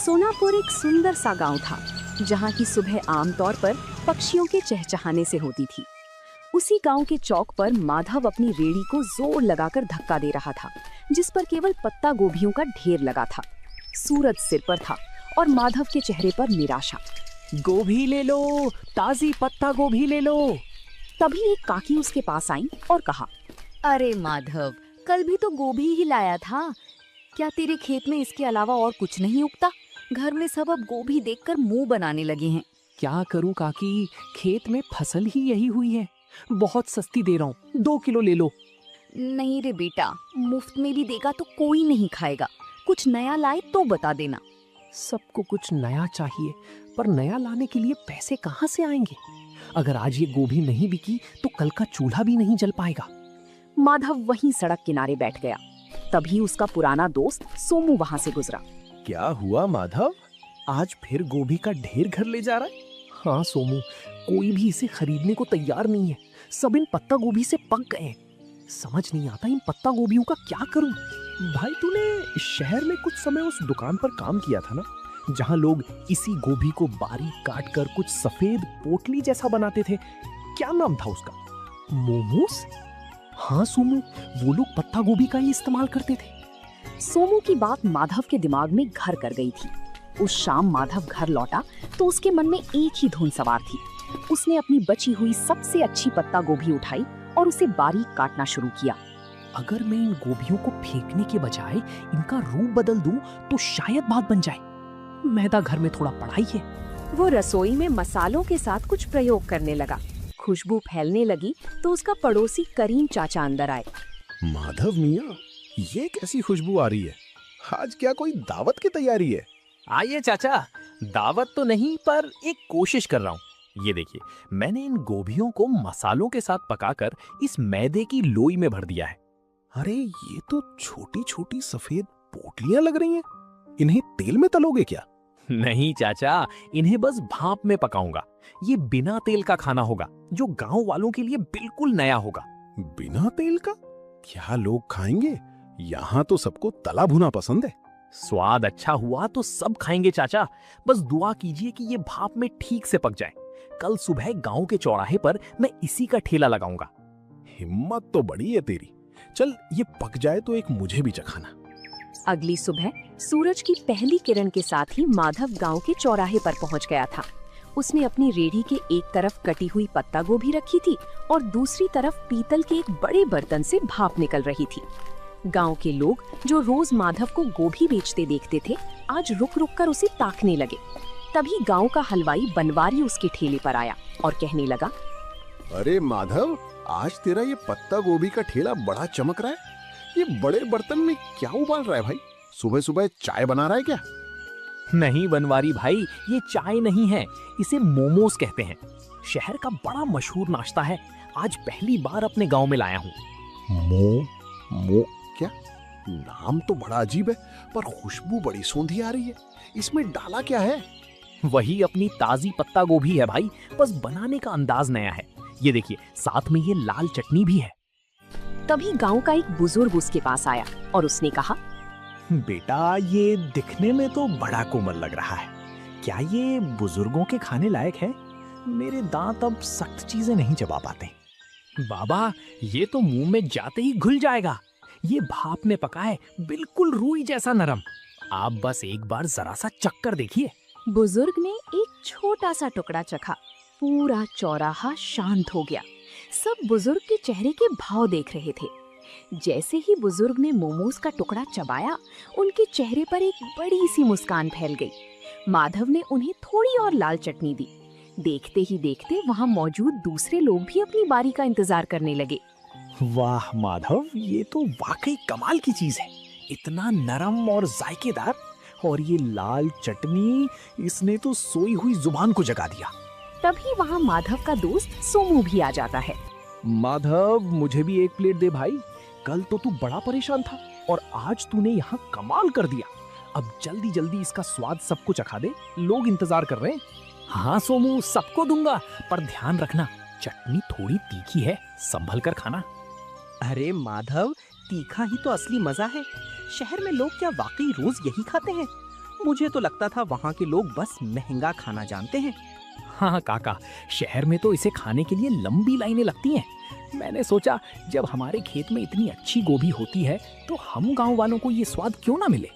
सोनापुर एक सुंदर सा गांव था, जहां की सुबह आमतौर पर पक्षियों के चहचहाने से होती थी। उसी गांव के चौक पर माधव अपनी रेड़ी को जोर लगाकर धक्का दे रहा था, जिस पर केवल पत्ता गोभियों का ढेर लगा था। सूरज सिर पर था और माधव के चेहरे पर निराशा। गोभी ले लो, ताजी पत्ता गोभी ले लो। तभी एक काकी उसके पास आई और कहा, अरे माधव, कल भी तो गोभी ही लाया था। क्या तेरे खेत में इसके अलावा और कुछ नहीं उगता? घर में सब अब गोभी देखकर मुंह बनाने लगे हैं। क्या करूं काकी, खेत में फसल ही यही हुई है। बहुत सस्ती दे रहा हूँ, 2 किलो ले लो। नहीं रे बेटा, मुफ्त में भी देगा तो कोई नहीं खाएगा। कुछ नया लाए तो बता देना। सबको कुछ नया चाहिए, पर नया लाने के लिए पैसे कहाँ से आएंगे? अगर आज ये गोभी नहीं बिकी तो कल का चूल्हा भी नहीं जल पाएगा। माधव वहीं सड़क किनारे बैठ गया। तभी उसका पुराना दोस्त सोमू वहां से गुजरा। क्या हुआ माधव, आज फिर गोभी का ढेर घर ले जा रहा है? हाँ सोमू, कोई भी इसे खरीदने को तैयार नहीं है। सब इन पत्ता गोभी से पक गए हैं। समझ नहीं आता इन पत्ता गोभियों का क्या करूं। भाई तूने शहर में कुछ समय उस दुकान पर काम किया था ना, जहां लोग इसी गोभी को बारीक काट कर कुछ सफेद पोटली जैसा बनाते थे। क्या नाम था उसका? मोमोस? हाँ सोमू, वो लोग पत्ता गोभी का ही इस्तेमाल करते थे। सोमू की बात माधव के दिमाग में घर कर गई थी। उस शाम माधव घर लौटा तो उसके मन में एक ही धुन सवार थी। उसने अपनी बची हुई सबसे अच्छी पत्ता गोभी उठाई और उसे बारीक काटना शुरू किया। अगर मैं इन गोभियों को फेंकने के बजाय इनका रूप बदल दूं तो शायद बात बन जाए। मैदा घर में थोड़ा पड़ा ही है। वो रसोई में मसालों के साथ कुछ प्रयोग करने लगा। खुशबू फैलने लगी तो उसका पड़ोसी करीम चाचा अंदर आए। माधव मियाँ, ये कैसी खुशबू आ रही है? आज क्या कोई दावत की तैयारी है? आइए चाचा, दावत तो नहीं पर एक कोशिश कर रहा हूँ। ये देखिए, मैंने इन गोभियों को मसालों के साथ पकाकर इस मैदे की लोई में भर दिया है। अरे ये तो छोटी छोटी सफेद पोटलियां लग रही हैं। इन्हें तेल में तलोगे क्या? नहीं चाचा, इन्हें बस भाप में पकाऊंगा। ये बिना तेल का खाना होगा, जो गांव वालों के लिए बिल्कुल नया होगा। बिना तेल का? क्या लोग खाएंगे? यहाँ तो सबको तला भुना पसंद है। स्वाद अच्छा हुआ तो सब खाएंगे चाचा। बस दुआ कीजिए कि ये भाप में ठीक से पक जाए। कल सुबह गांव के चौराहे पर मैं इसी का ठेला लगाऊंगा। हिम्मत तो बड़ी है तेरी। चल ये पक जाए तो एक मुझे भी चखाना। अगली सुबह सूरज की पहली किरण के साथ ही माधव गांव के चौराहे पर पहुंच गया था। उसने अपनी रेड़ी के एक तरफ कटी हुई पत्ता गोभी रखी थी और दूसरी तरफ पीतल के एक बड़े बर्तन से भाप निकल रही थी। गांव के लोग जो रोज माधव को गोभी बेचते देखते थे, आज रुक रुक कर उसे ताकने लगे। तभी गांव का हलवाई बनवारी उसके ठेले पर आया और कहने लगा, अरे माधव, आज तेरा ये पत्ता गोभी का ठेला बड़ा चमक रहा है। ये बड़े बर्तन में क्या उबाल रहा है भाई? सुबह सुबह चाय बना रहा है क्या? नहीं बनवारी भाई, ये चाय नहीं है, इसे मोमोस कहते हैं। शहर का बड़ा मशहूर नाश्ता है। आज पहली बार अपने गांव में लाया हूँ। मो क्या? नाम तो बड़ा अजीब है, पर खुशबू बड़ी सौंधी आ रही है। इसमें डाला क्या है? वही अपनी ताजी पत्ता गोभी है भाई, बस बनाने का अंदाज नया है। ये देखिए, साथ में ये लाल चटनी भी है। तभी गांव का एक बुजुर्ग उसके पास आया और उसने कहा, बेटा, ये दिखने में तो बड़ा कोमल लग रहा है। क्या ये बुजुर्गों के खाने लायक है? मेरे दांत अब सख्त चीजें नहीं चबा पाते। बाबा, ये तो मुंह में जाते ही घुल जाएगा। ये भाप में पका है, बिल्कुल रूई जैसा नरम। आप बस एक बार जरा सा चक्कर देखिए। बुजुर्ग ने एक छोटा सा टुकड़ा चखा। पूरा चौराहा शांत हो गया। सब बुजुर्ग के चेहरे के भाव देख रहे थे। जैसे ही बुजुर्ग ने मोमोज का टुकड़ा चबाया, उनके चेहरे पर एक बड़ी सी मुस्कान फैल गई। माधव ने उन्हें थोड़ी और लाल चटनी दी। देखते ही देखते वहां मौजूद दूसरे लोग भी अपनी बारी का इंतजार करने लगे। वाह माधव, ये तो वाकई कमाल की चीज है। इतना नरम और जायकेदार, और ये लाल चटनी, इसने तो सोई हुई जुबान को जगा दिया। तभी वहां माधव का दोस्त सोमू भी आ जाता है। माधव, मुझे भी एक प्लेट दे भाई। कल तो तू बड़ा परेशान था और आज तूने यहाँ कमाल कर दिया। अब जल्दी जल्दी इसका स्वाद सबको चखा दे, लोग इंतजार कर रहे हैं। हाँ सोमू, सबको दूंगा, पर ध्यान रखना, चटनी थोड़ी तीखी है, संभल कर खाना। अरे माधव, तीखा ही तो असली मजा है। शहर में लोग क्या वाकई रोज यही खाते हैं? मुझे तो लगता था वहाँ के लोग बस महंगा खाना जानते हैं। हाँ काका, शहर में तो इसे खाने के लिए लंबी लाइनें लगती हैं। मैंने सोचा जब हमारे खेत में इतनी अच्छी गोभी होती है तो हम गांव वालों को ये स्वाद क्यों ना मिले।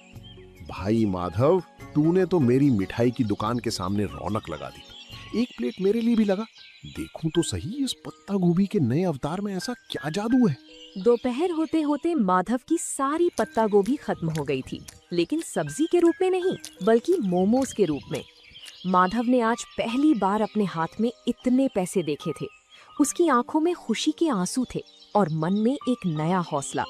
भाई माधव, तूने तो मेरी मिठाई की दुकान के सामने रौनक लगा दी। एक प्लेट मेरे लिए भी लगा। देखूं तो सही, इस पत्ता गोभी के नए अवतार में ऐसा क्या जादू है। दोपहर होते होते माधव की सारी पत्ता गोभी खत्म हो गई थी, लेकिन सब्जी के रूप में नहीं बल्कि मोमोज के रूप में। माधव ने आज पहली बार अपने हाथ में इतने पैसे देखे थे। उसकी आंखों में खुशी के आंसू थे और मन में एक नया हौसला।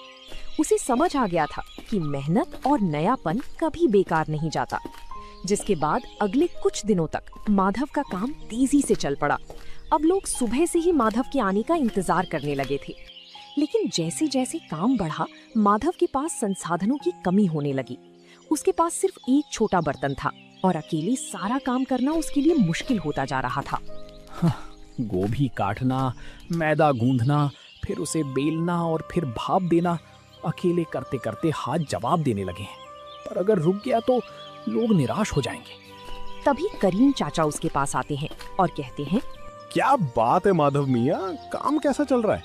उसे समझ आ गया था कि मेहनत और नयापन कभी बेकार नहीं जाता। जिसके बाद अगले कुछ दिनों तक माधव का काम तेजी से चल पड़ा। अब लोग सुबह से ही माधव के आने का इंतजार करने लगे थे। लेकिन जैसे जैसे काम बढ़ा, माधव के पास संसाधनों की कमी होने लगी। उसके पास सिर्फ एक छोटा बर्तन था और अकेले सारा काम करना उसके लिए मुश्किल होता जा रहा था। गोभी काटना, मैदा गूंथना, फिर उसे बेलना और फिर भाप देना, अकेले करते करते हाथ जवाब देने लगे हैं। पर अगर रुक गया तो लोग निराश हो जाएंगे। तभी करीम चाचा उसके पास आते हैं और कहते हैं, क्या बात है माधव मियाँ, काम कैसा चल रहा है?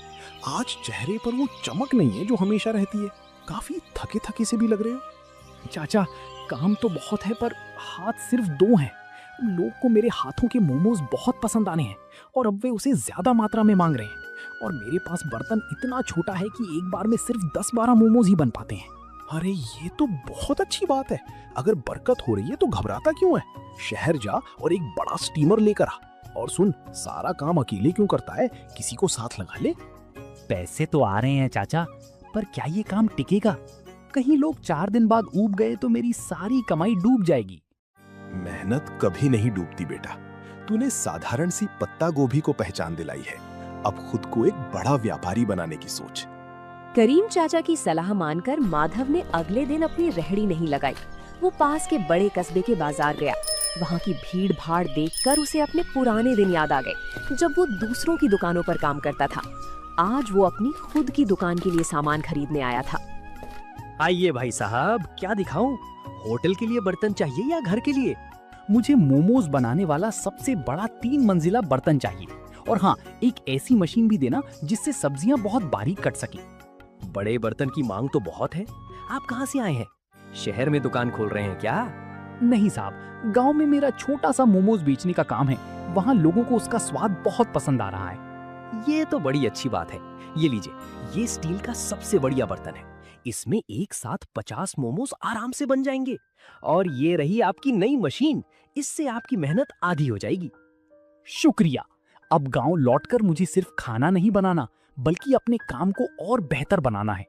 आज चेहरे पर वो चमक नहीं है जो हमेशा रहती है। काफी थके थके से भी लग रहे हो। चाचा, काम तो बहुत है पर हाथ सिर्फ 2 हैं। लोग को मेरे हाथों के मोमोज बहुत पसंद आने हैं और अब वे उसे ज्यादा मात्रा में मांग रहे हैं। और मेरे पास बर्तन इतना छोटा है कि एक बार में सिर्फ 10-12 मोमोज ही बन पाते हैं। अरे ये तो बहुत अच्छी बात है। अगर बरकत हो रही है तो घबराता क्यों है? शहर जा और एक बड़ा स्टीमर लेकर आ। और सुन, सारा काम अकेले क्यों करता है, किसी को साथ लगा ले। पैसे तो आ रहे हैं चाचा, पर क्या ये काम टिकेगा? कहीं लोग 4 दिन बाद ऊब गए तो मेरी सारी कमाई डूब जाएगी। मेहनत कभी नहीं डूबती बेटा। तूने साधारण सी पत्ता गोभी को पहचान दिलाई है। अब खुद को एक बड़ा व्यापारी बनाने की सोच। करीम चाचा की सलाह मानकर माधव ने अगले दिन अपनी रेहड़ी नहीं लगाई। वो पास के बड़े कस्बे के बाजार गया। वहाँ की भीड़ भाड़ देखकर उसे अपने पुराने दिन याद आ गए, जब वो दूसरों की दुकानों पर काम करता था। आज वो अपनी खुद की दुकान के लिए सामान खरीदने आया था। आइए भाई साहब, क्या दिखाऊं? होटल के लिए बर्तन चाहिए या घर के लिए? मुझे मोमोज बनाने वाला सबसे बड़ा 3 मंजिला बर्तन चाहिए। और हाँ, एक ऐसी मशीन भी देना जिससे सब्जियां बहुत बारीक कट सके। बड़े बर्तन की मांग तो बहुत है। आप कहाँ से आए हैं? शहर में दुकान खोल रहे हैं क्या? नहीं साहब, गांव में मेरा छोटा सा मोमोज बेचने का काम है। वहाँ लोगों को उसका स्वाद बहुत पसंद आ रहा है। ये तो बड़ी अच्छी बात है। ये लीजिए, ये स्टील का सबसे बढ़िया बर्तन है। इसमें एक साथ 50 मोमोज आराम से बन जाएंगे। और ये रही आपकी नई मशीन। इससे आपकी मेहनत आधी हो जाएगी। शुक्रिया। अब गांव लौटकर मुझे सिर्फ खाना नहीं बनाना बल्कि अपने काम को और बेहतर बनाना है।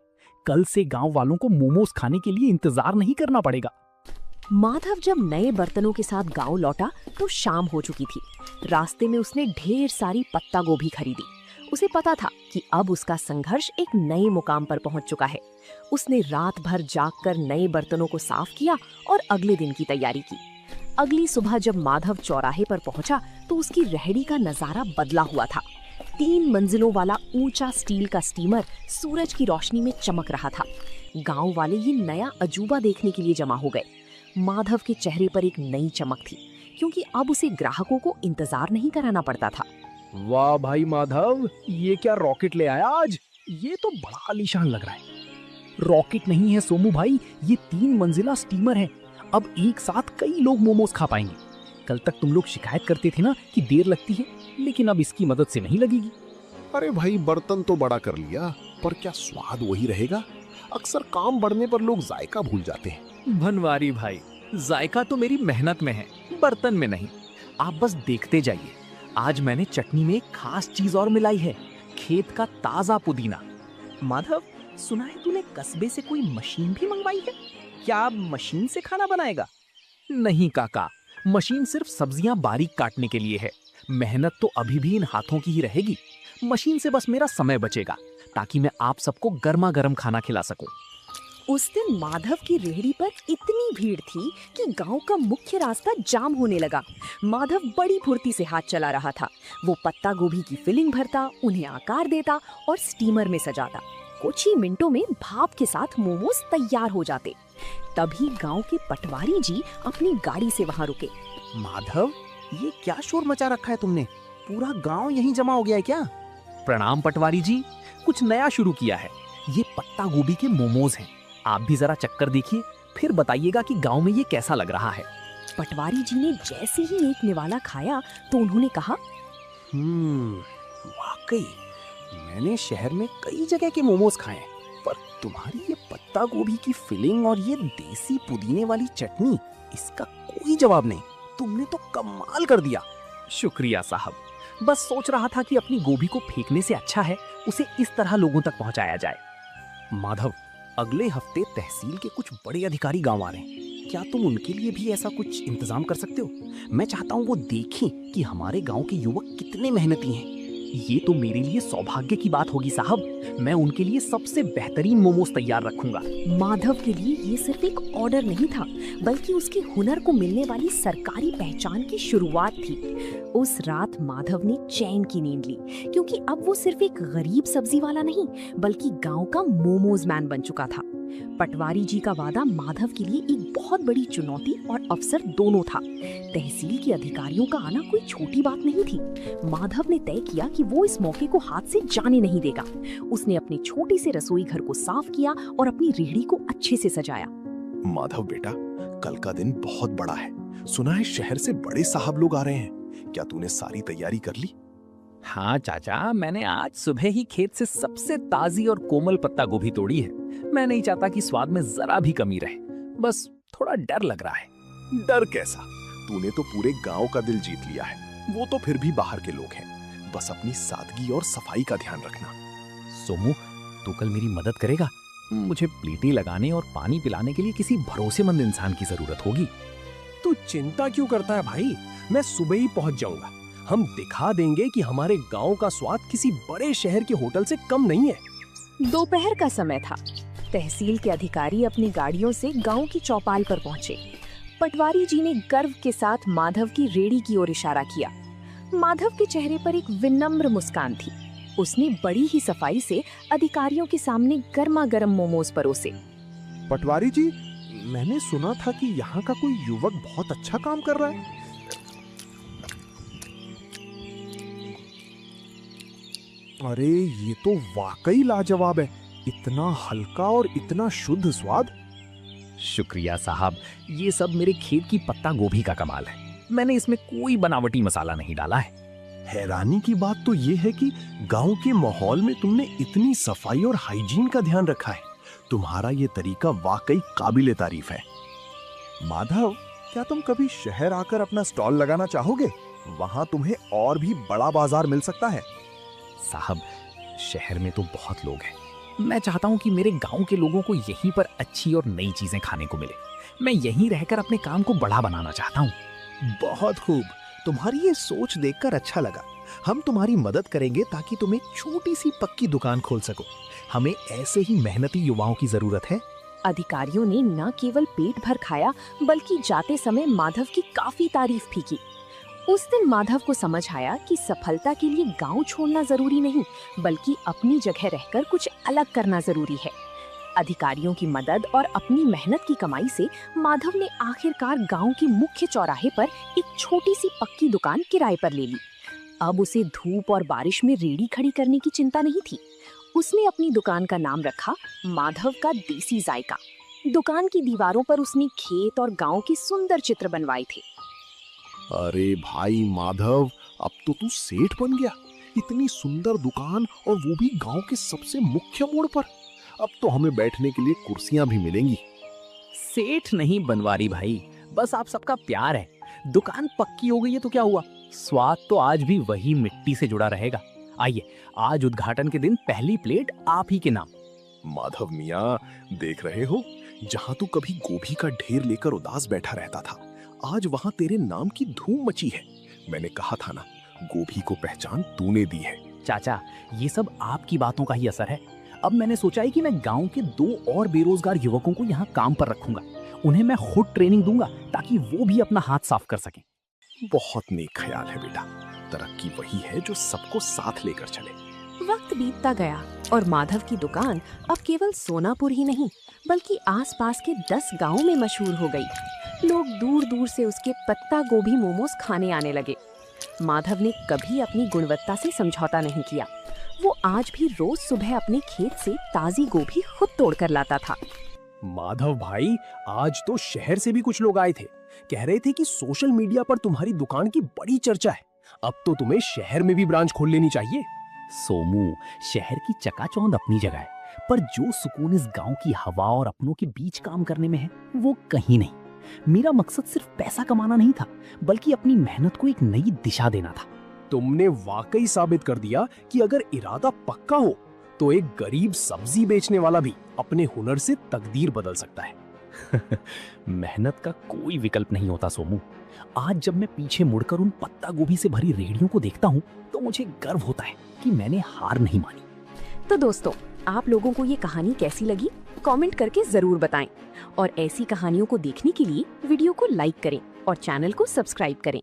कल से गांव वालों को मोमोज खाने के लिए इंतजार नहीं करना पड़ेगा। माधव जब नए बर्तनों के साथ गांव लौटा तो शाम हो चुकी थी। रास्ते में उसने ढेर सारी पत्ता गोभी खरीदी। उसे पता था कि अब उसका संघर्ष एक नए मुकाम पर पहुंच चुका है। उसने रात भर जागकर नए बर्तनों को साफ किया और अगले दिन की तैयारी की। अगली सुबह जब माधव चौराहे पर पहुंचा तो उसकी रेहड़ी का नजारा बदला हुआ था। 3 मंजिलों वाला ऊंचा स्टील का स्टीमर सूरज की रोशनी में चमक रहा था। गांव वाले ये नया अजूबा देखने के लिए जमा हो गए। माधव के चेहरे पर एक नई चमक थी, क्योंकि अब उसे ग्राहकों को इंतजार नहीं कराना पड़ता था। वाह भाई माधव, ये क्या रॉकेट ले आया आज? ये तो बड़ा आलीशान लग रहा है। रॉकेट नहीं है सोमू भाई, ये 3 मंजिला स्टीमर है। अब एक साथ कई लोग मोमोज खा पाएंगे। कल तक तुम लोग शिकायत करते थे ना कि देर लगती है, लेकिन अब इसकी मदद से नहीं लगेगी। अरे भाई, बर्तन तो बड़ा कर लिया, पर क्या स्वाद वही रहेगा? अक्सर काम बढ़ने पर लोग जायका भूल जाते हैं। भनवारी भाई, जायका तो मेरी मेहनत में है, बर्तन में नहीं। आप बस देखते जाइए। आज मैंने चटनी में एक खास चीज और मिलाई है, खेत का ताजा पुदीना। माधव, सुना है तूने कस्बे से कोई मशीन भी मंगवाई है? क्या अब मशीन से खाना बनाएगा? नहीं काका, मशीन सिर्फ सब्जियां बारीक काटने के लिए है। मेहनत तो अभी भी इन हाथों की ही रहेगी। मशीन से बस मेरा समय बचेगा ताकि मैं आप सबको गर्मा गर्म खाना खिला सकूं। उस दिन माधव की रेहड़ी पर इतनी भीड़ थी कि गांव का मुख्य रास्ता जाम होने लगा। माधव बड़ी फुर्ती से हाथ चला रहा था। वो पत्ता गोभी की फिलिंग भरता, उन्हें आकार देता और स्टीमर में सजाता। कुछ ही मिनटों में भाप के साथ मोमोज तैयार हो जाते। तभी गांव के पटवारी जी अपनी गाड़ी से वहां रुके। माधव, ये क्या शोर मचा रखा है तुमने? पूरा गांव यहीं जमा हो गया है क्या? प्रणाम पटवारी जी, कुछ नया शुरू किया है। ये पत्ता गोभी के मोमोज हैं। आप भी जरा चक्कर देखिए, फिर बताइएगा कि गांव में ये कैसा लग रहा है। पटवारी जी ने जैसे ही एक निवाला खाया तो उन्होंने कहा, वाकई मैंने शहर में कई जगह के मोमोज खाए हैं, पर तुम्हारी ये पत्ता गोभी की फिलिंग और ये देसी पुदीने वाली चटनी, इसका कोई जवाब नहीं। तुमने तो कमाल कर दिया। शुक्रिया साहब, बस सोच रहा था कि अपनी गोभी को फेंकने से अच्छा है उसे इस तरह लोगों तक पहुंचाया जाए। माधव, अगले हफ्ते तहसील के कुछ बड़े अधिकारी गांव आ रहे हैं। क्या तुम उनके लिए भी ऐसा कुछ इंतजाम कर सकते हो? मैं चाहता हूँ वो देखें कि हमारे गांव के युवक कितने मेहनती हैं। ये तो मेरे लिए सौभाग्य की बात होगी साहब। मैं उनके लिए सबसे बेहतरीन मोमोज तैयार रखूंगा। माधव के लिए ये सिर्फ एक ऑर्डर नहीं था, बल्कि उसके हुनर को मिलने वाली सरकारी पहचान की शुरुआत थी। उस रात माधव ने चैन की नींद ली, क्योंकि अब वो सिर्फ एक गरीब सब्जी वाला नहीं, बल्कि गांव का मोमोज मैन बन चुका था। पटवारी जी का वादा माधव के लिए एक बहुत बड़ी चुनौती और अवसर दोनों था। तहसील के अधिकारियों का आना कोई छोटी बात नहीं थी। माधव ने तय किया कि वो इस मौके को हाथ से जाने नहीं देगा। उसने अपने छोटे से रसोई घर को साफ किया और अपनी रेहड़ी को अच्छे से सजाया। माधव बेटा, कल का दिन बहुत बड़ा है। सुना है शहर से बड़े साहब लोग आ रहे हैं। क्या तूने सारी तैयारी कर ली? हाँ चाचा, मैंने आज सुबह ही खेत से सबसे ताजी और कोमल पत्ता गोभी तोड़ी है। मैं नहीं चाहता कि स्वाद में जरा भी कमी रहे, बस थोड़ा डर लग रहा है। डर कैसा? तूने तो पूरे गांव का दिल जीत लिया है। वो तो फिर भी बाहर के लोग हैं। बस अपनी सादगी और सफाई का ध्यान रखना। सोमू, तू कल मेरी मदद करेगा? मुझे प्लेटें लगाने और पानी पिलाने के लिए किसी भरोसेमंद इंसान की जरूरत होगी। तू चिंता क्यों करता है भाई? मैं सुबह ही पहुंच जाऊंगा। हम दिखा देंगे कि हमारे गांव का स्वाद किसी बड़े शहर के होटल से कम नहीं है। दोपहर का समय था। तहसील के अधिकारी अपनी गाड़ियों से गांव की चौपाल पर पहुंचे। पटवारी जी ने गर्व के साथ माधव की रेहड़ी की ओर इशारा किया। माधव के चेहरे पर एक विनम्र मुस्कान थी। उसने बड़ी ही सफाई से अधिकारियों के सामने गर्मा गर्म मोमोज परोसे। पटवारी जी, मैंने सुना था कि यहाँ का कोई युवक बहुत अच्छा काम कर रहा है। अरे ये तो वाकई लाजवाब है। इतना हल्का और इतना शुद्ध स्वाद। शुक्रिया साहब, ये सब मेरे खेत की पत्ता गोभी का कमाल है। मैंने इसमें कोई बनावटी मसाला नहीं डाला है। हैरानी की बात तो ये है कि गांव के माहौल में तुमने इतनी सफाई और हाइजीन का ध्यान रखा है। तुम्हारा ये तरीका वाकई काबिले तारीफ है। माधव, क्या तुम कभी शहर आकर अपना स्टॉल लगाना चाहोगे? वहां तुम्हें और भी बड़ा बाजार मिल सकता है। साहब, शहर में तो बहुत लोग हैं। मैं चाहता हूँ कि मेरे गांव के लोगों को यहीं पर अच्छी और नई चीजें खाने को मिले। मैं यहीं रहकर अपने काम को बड़ा बनाना चाहता हूँ। बहुत खूब, तुम्हारी ये सोच देखकर अच्छा लगा। हम तुम्हारी मदद करेंगे ताकि तुम एक छोटी सी पक्की दुकान खोल सको। हमें ऐसे ही मेहनती युवाओं की जरूरत है। अधिकारियों ने न केवल पेट भर खाया, बल्कि जाते समय माधव की काफी तारीफ भी की। उस दिन माधव को समझ आया कि सफलता के लिए गांव छोड़ना जरूरी नहीं, बल्कि अपनी जगह रहकर कुछ अलग करना जरूरी है। अधिकारियों की मदद और अपनी मेहनत की कमाई से माधव ने आखिरकार गांव के मुख्य चौराहे पर एक छोटी सी पक्की दुकान किराए पर ले ली। अब उसे धूप और बारिश में रेहड़ी खड़ी करने की चिंता नहीं थी। उसने अपनी दुकान का नाम रखा माधव का देसी जायका। दुकान की दीवारों पर उसने खेत और गांव के सुंदर चित्र बनवाए थे। अरे भाई माधव, अब तो तू सेठ बन गया। इतनी सुंदर दुकान और वो भी गांव के सबसे मुख्य मोड़ पर। अब तो हमें बैठने के लिए कुर्सियां भी मिलेंगी। सेठ नहीं बनवारी भाई, बस आप सबका प्यार है। दुकान पक्की हो गई है तो क्या हुआ, स्वाद तो आज भी वही मिट्टी से जुड़ा रहेगा। आइए, आज उद्घाटन के दिन पहली प्लेट आप ही के नाम। माधव मियाँ, देख रहे हो, जहाँ तू कभी गोभी का ढेर लेकर उदास बैठा रहता था, आज वहाँ तेरे नाम की धूम मची है। मैंने कहा था ना, गोभी को पहचान तूने दी है। चाचा, ये सब आपकी बातों का ही असर है। अब मैंने सोचा है कि मैं गांव के 2 और बेरोजगार युवकों को यहाँ काम पर रखूंगा। उन्हें मैं खुद ट्रेनिंग दूंगा ताकि वो भी अपना हाथ साफ कर सकें। बहुत नेक ख्याल है बेटा। तरक्की वही है जो सबको साथ लेकर चले। वक्त बीतता गया और माधव की दुकान अब केवल सोनापुर ही नहीं बल्कि आसपास के 10 गांवों में मशहूर हो गई। लोग दूर दूर से उसके पत्ता गोभी मोमोज खाने आने लगे। माधव ने कभी अपनी गुणवत्ता से समझौता नहीं किया। वो आज भी रोज सुबह अपने खेत से ताजी गोभी खुद तोड़कर लाता था। माधव भाई, आज तो शहर से भी कुछ लोग आए थे। कह रहे थे कि सोशल मीडिया पर तुम्हारी दुकान की बड़ी चर्चा है। अब तो तुम्हें शहर में भी ब्रांच खोल लेनी चाहिए। सोमू, शहर की चकाचौंध अपनी जगह है, पर जो सुकून इस गांव की हवा और अपनों के बीच काम करने में है वो कहीं नहीं। मेरा मकसद सिर्फ पैसा कमाना नहीं था, बल्कि अपनी मेहनत को एक नई दिशा देना था। तुमने वाकई साबित कर दिया कि अगर इरादा पक्का हो तो एक गरीब सब्जी बेचने वाला भी अपने हुनर से तकदीर बदल सकता है। मेहनत का कोई विकल्प नहीं होता सोमू। आज जब मैं पीछे मुड़कर उन पत्ता गोभी से भरी रेहड़ियों को देखता हूँ तो मुझे गर्व होता है कि मैंने हार नहीं मानी। तो दोस्तों, आप लोगों को ये कहानी कैसी लगी कमेंट करके जरूर बताएं और ऐसी कहानियों को देखने के लिए वीडियो को लाइक करें और चैनल को सब्सक्राइब करें।